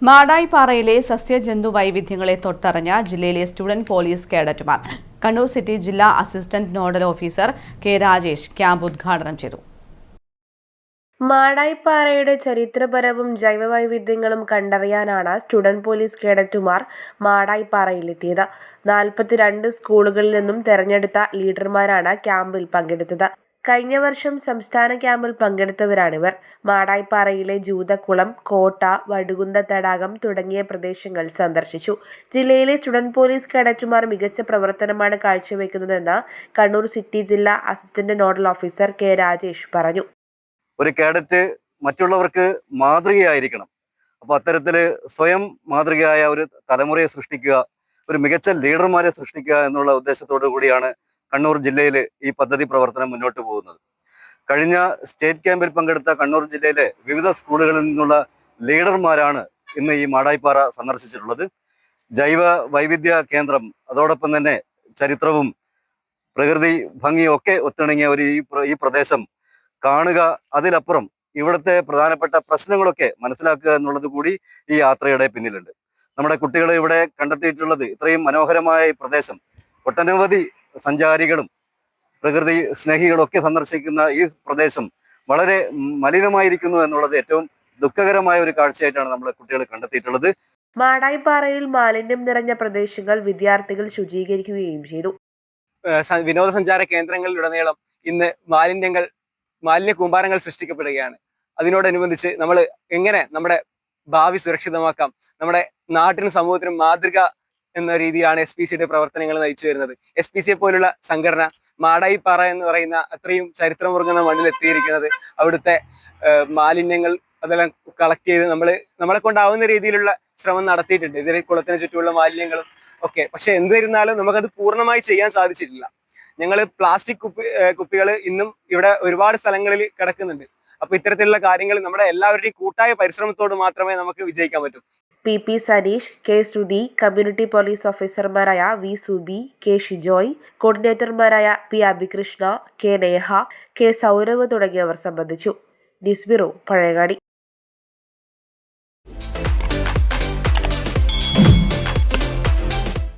മാടായിപ്പാറയിലെ സസ്യജന്തു വൈവിധ്യങ്ങളെ തൊട്ടറിഞ്ഞ ജില്ലയിലെ student police കേഡറ്റുമാർ. Kannur city ജില്ലാ assistant nodal officer K Rajesh camp ഉദ്ഘാടനം ചെയ്തു. മാടായിപ്പാറയുടെ ചരിത്രപരവും ജൈവവൈവിധ്യങ്ങളും കണ്ടറിയാനാണ് സ്റ്റുഡന്റ് പോലീസ് കേഡറ്റുമാർ മാടായിപ്പാറയിലെത്തിയത്. 42 സ്കൂളുകളിൽ നിന്നും തെരഞ്ഞെടുത്ത ലീഡർമാരാണ് ക്യാമ്പിൽ പങ്കെടുത്തത്. കഴിഞ്ഞ വർഷം സംസ്ഥാന ക്യാമ്പിൽ പങ്കെടുത്തവരാണിവർ. മാടായിപ്പാറയിലെ ജൂതക്കുളം, കോട്ട, വടുകുന്ത തടാകം തുടങ്ങിയ പ്രദേശങ്ങൾ സന്ദർശിച്ചു. ജില്ലയിലെ സ്റ്റുഡന്റ് പോലീസ് കേഡറ്റുമാർ മികച്ച പ്രവർത്തനമാണ് കാഴ്ചവെക്കുന്നതെന്ന് കണ്ണൂർ സിറ്റി ജില്ലാ assistant nodal officer K Rajesh പറഞ്ഞു. ഒരു കേഡറ്റ് മറ്റുള്ളവർക്ക് മാതൃകയായിരിക്കണം. അപ്പോൾ അത്തരത്തിൽ സ്വയം മാതൃകയായ ഒരു തലമുറയെ സൃഷ്ടിക്കുക, ഒരു മികച്ച ലീഡർമാരെ സൃഷ്ടിക്കുക എന്നുള്ള ഉദ്ദേശത്തോടു കൂടിയാണ് കണ്ണൂർ ജില്ലയിൽ ഈ പദ്ധതി പ്രവർത്തനം മുന്നോട്ട് പോകുന്നത്. കഴിഞ്ഞ സ്റ്റേറ്റ് ക്യാമ്പിൽ പങ്കെടുത്ത കണ്ണൂർ ജില്ലയിലെ വിവിധ സ്കൂളുകളിൽ നിന്നുള്ള ലീഡർമാരാണ് ഇന്ന് ഈ മാടായിപ്പാറ സന്ദർശിച്ചിട്ടുള്ളത്. ജൈവ വൈവിധ്യ കേന്ദ്രം, അതോടൊപ്പം തന്നെ ചരിത്രവും പ്രകൃതി ഭംഗിയും ഒക്കെ ഒത്തിണങ്ങിയ ഈ പ്രദേശം കാണുക, അതിലപ്പുറം ഇവിടുത്തെ പ്രധാനപ്പെട്ട പ്രശ്നങ്ങളൊക്കെ മനസ്സിലാക്കുക എന്നുള്ളത് കൂടി ഈ യാത്രയുടെ പിന്നിലുണ്ട്. നമ്മുടെ കുട്ടികളെ ഇവിടെ കണ്ടെത്തിയിട്ടുള്ളത് ഇത്രയും മനോഹരമായ ഈ പ്രദേശം ഒട്ടനവധി സഞ്ചാരികളും പ്രകൃതി സ്നേഹികളും ഒക്കെ സന്ദർശിക്കുന്ന ഈ പ്രദേശം വളരെ മലിനമായിരിക്കുന്നു എന്നുള്ളത് ഏറ്റവും ദുഃഖകരമായ ഒരു കാഴ്ചയായിട്ടാണ് നമ്മുടെ കുട്ടികൾ കണ്ടെത്തിയിട്ടുള്ളത്. മാടായിപ്പാറയിൽ മാലിന്യം നിറഞ്ഞ പ്രദേശങ്ങൾ വിദ്യാർത്ഥികൾ ശുചീകരിക്കുകയും ചെയ്തു. വിനോദസഞ്ചാര കേന്ദ്രങ്ങളിലുടനീളം ഇന്ന് മാലിന്യ കൂമ്പാരങ്ങൾ സൃഷ്ടിക്കപ്പെടുകയാണ്. അതിനോടനുബന്ധിച്ച് നമ്മൾ എങ്ങനെ നമ്മുടെ ഭാവി സുരക്ഷിതമാക്കാം, നമ്മുടെ നാട്ടിനും സമൂഹത്തിനും മാതൃക എന്ന രീതിയിലാണ് SPCയുടെ പ്രവർത്തനങ്ങൾ നയിച്ചു വരുന്നത്. SPCയെ പോലുള്ള സംഘടന മാടായിപ്പാറ എന്ന് പറയുന്ന അത്രയും ചരിത്രമുറങ്ങുന്ന മണ്ണിൽ എത്തിയിരിക്കുന്നത് അവിടുത്തെ മാലിന്യങ്ങൾ അതെല്ലാം കളക്ട് ചെയ്ത് നമ്മളെ കൊണ്ടാവുന്ന രീതിയിലുള്ള ശ്രമം നടത്തിയിട്ടുണ്ട്. ഇതിന് കുളത്തിന് ചുറ്റുമുള്ള മാലിന്യങ്ങളും ഒക്കെ. പക്ഷെ എന്തിരുന്നാലും നമുക്കത് പൂർണ്ണമായി ചെയ്യാൻ സാധിച്ചിട്ടില്ല. ഞങ്ങൾ പ്ലാസ്റ്റിക് കുപ്പികൾ ഇന്നും ഇവിടെ ഒരുപാട് സ്ഥലങ്ങളിൽ കിടക്കുന്നുണ്ട്. അപ്പൊ ഇത്തരത്തിലുള്ള കാര്യങ്ങൾ നമ്മുടെ എല്ലാവരുടെയും കൂട്ടായ പരിശ്രമത്തോട് മാത്രമേ നമുക്ക് വിജയിക്കാൻ പറ്റൂ. PP Saneesh, K Shruthi, community police ഓഫീസർമാരായ V സുബി, K ഷിജോയ്, കോർഡിനേറ്റർമാരായ P Abhikrishna, K Neha, K Sourav തുടങ്ങിയവർ സംബന്ധിച്ചു. News bureau, Pazhayangadi.